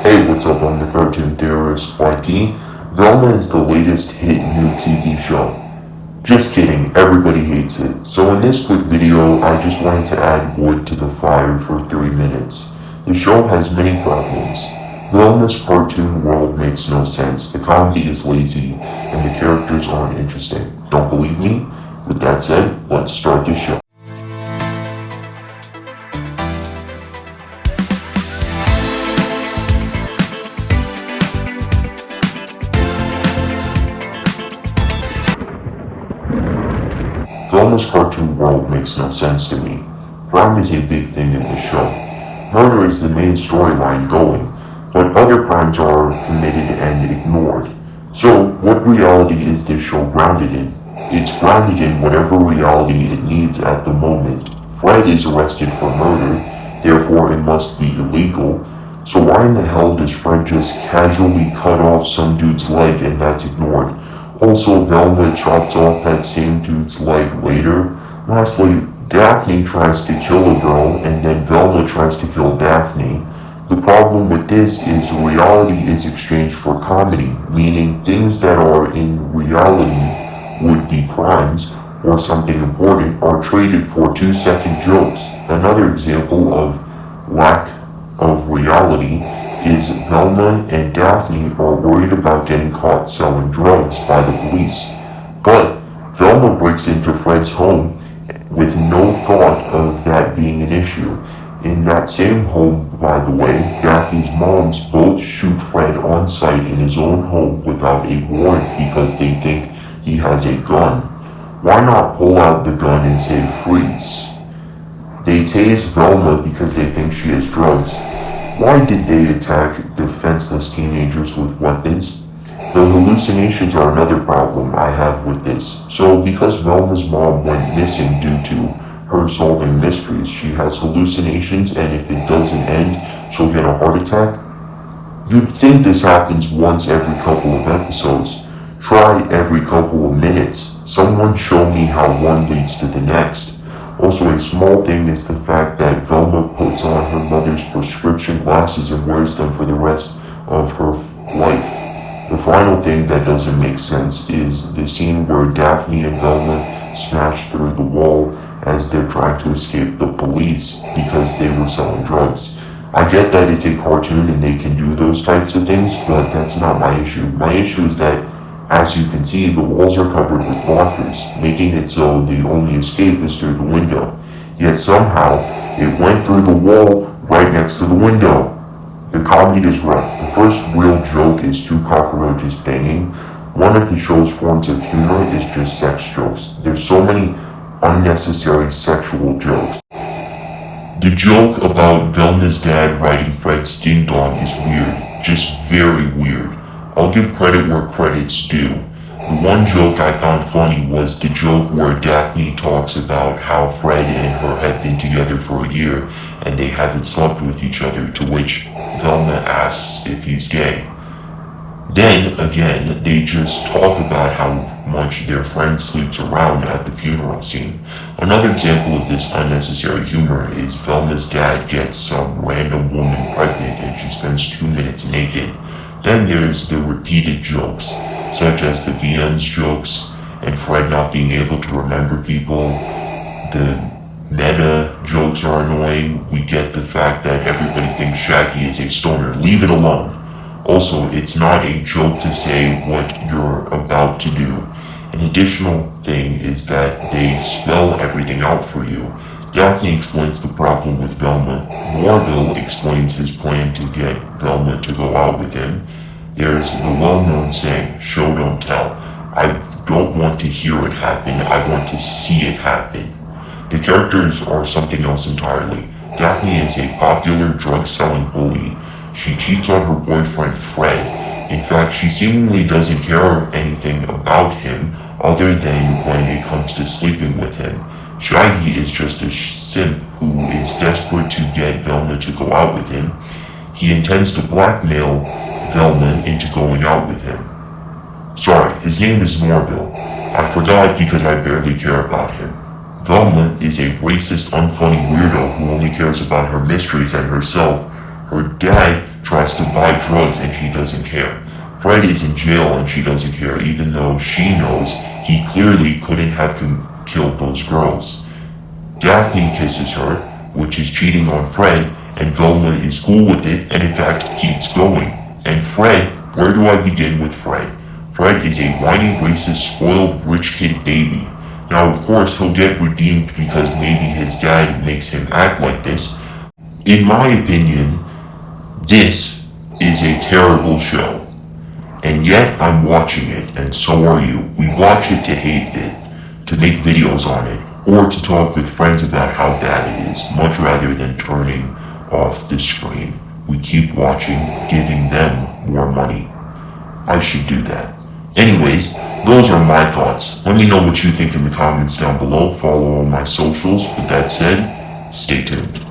Hey, what's up? I'm the Cartoon-theorist YT. Velma is the latest hit new TV show. Just kidding, everybody hates it. So in this quick video, I just wanted to add wood to the fire for 3 minutes. The show has many problems. Velma's cartoon world makes no sense, the comedy is lazy, and the characters aren't interesting. Don't believe me? With that said, let's start the show. Velma's cartoon world makes no sense to me. Crime is a big thing in the show. Murder is the main storyline going, but other crimes are committed and ignored. So, what reality is this show grounded in? It's grounded in whatever reality it needs at the moment. Fred is arrested for murder, therefore it must be illegal. So why in the hell does Fred just casually cut off some dude's leg and that's ignored? Also, Velma chops off that same dude's leg later. Lastly, Daphne tries to kill a girl, and then Velma tries to kill Daphne. The problem with this is reality is exchanged for comedy, meaning things that are in reality would be crimes or something important are traded for 2-second jokes. Another example of lack of reality is Velma and Daphne are worried about getting caught selling drugs by the police. But Velma breaks into Fred's home with no thought of that being an issue. In that same home, by the way, Daphne's moms both shoot Fred on sight in his own home without a warrant because they think he has a gun. Why not pull out the gun and say freeze? They tase Velma because they think she has drugs. Why did they attack defenseless teenagers with weapons? The hallucinations are another problem I have with this. So because Velma's mom went missing due to her solving mysteries, she has hallucinations, and if it doesn't end, she'll get a heart attack? You'd think this happens once every couple of episodes. Try every couple of minutes. Someone show me how one leads to the next. Also, a small thing is the fact that Velma puts on her mother's prescription glasses and wears them for the rest of her life. The final thing that doesn't make sense is the scene where Daphne and Velma smash through the wall as they're trying to escape the police because they were selling drugs. I get that it's a cartoon and they can do those types of things, but that's not my issue. My issue is that, as you can see, the walls are covered with blockers, making it so the only escape is through the window. Yet somehow, it went through the wall right next to the window. The comedy is rough. The first real joke is 2 cockroaches banging. One of the show's forms of humor is just sex jokes. There's so many unnecessary sexual jokes. The joke about Velma's dad riding Fred's ding dong is weird, just very weird. I'll give credit where credit's due. The one joke I found funny was the joke where Daphne talks about how Fred and her had been together for a year and they haven't slept with each other, to which Velma asks if he's gay. Then, again, they just talk about how much their friend sleeps around at the funeral scene. Another example of this unnecessary humor is Velma's dad gets some random woman pregnant and she spends 2 minutes naked. Then there's the repeated jokes, such as the VN's jokes and Fred not being able to remember people. The meta jokes are annoying. We get the fact that everybody thinks Shaggy is a stoner. Leave it alone. Also, it's not a joke to say what you're about to do. An additional thing is that they spell everything out for you. Daphne explains the problem with Velma. Morville explains his plan to get Velma to go out with him. There's the well-known saying, show don't tell. I don't want to hear it happen, I want to see it happen. The characters are something else entirely. Daphne is a popular drug-selling bully. She cheats on her boyfriend Fred. In fact, she seemingly doesn't care anything about him other than when it comes to sleeping with him. Shaggy is just a simp who is desperate to get Velma to go out with him. He intends to blackmail Velma into going out with him. Sorry, his name is Morville. I forgot because I barely care about him. Velma is a racist, unfunny weirdo who only cares about her mysteries and herself. Her dad tries to buy drugs and she doesn't care. Fred is in jail and she doesn't care, even though she knows he clearly couldn't have killed those girls. Daphne kisses her, which is cheating on Fred, and Velma is cool with it and in fact keeps going. And Fred, where do I begin with Fred? Fred is a whiny, racist, spoiled, rich kid baby. Now of course he'll get redeemed because maybe his dad makes him act like this. In my opinion, this is a terrible show. And yet I'm watching it, and so are you. We watch it to hate it, to make videos on it, or to talk with friends about how bad it is, much rather than turning off the screen. We keep watching, giving them more money. I should do that. Anyways, those are my thoughts. Let me know what you think in the comments down below. Follow all my socials. With that said, stay tuned.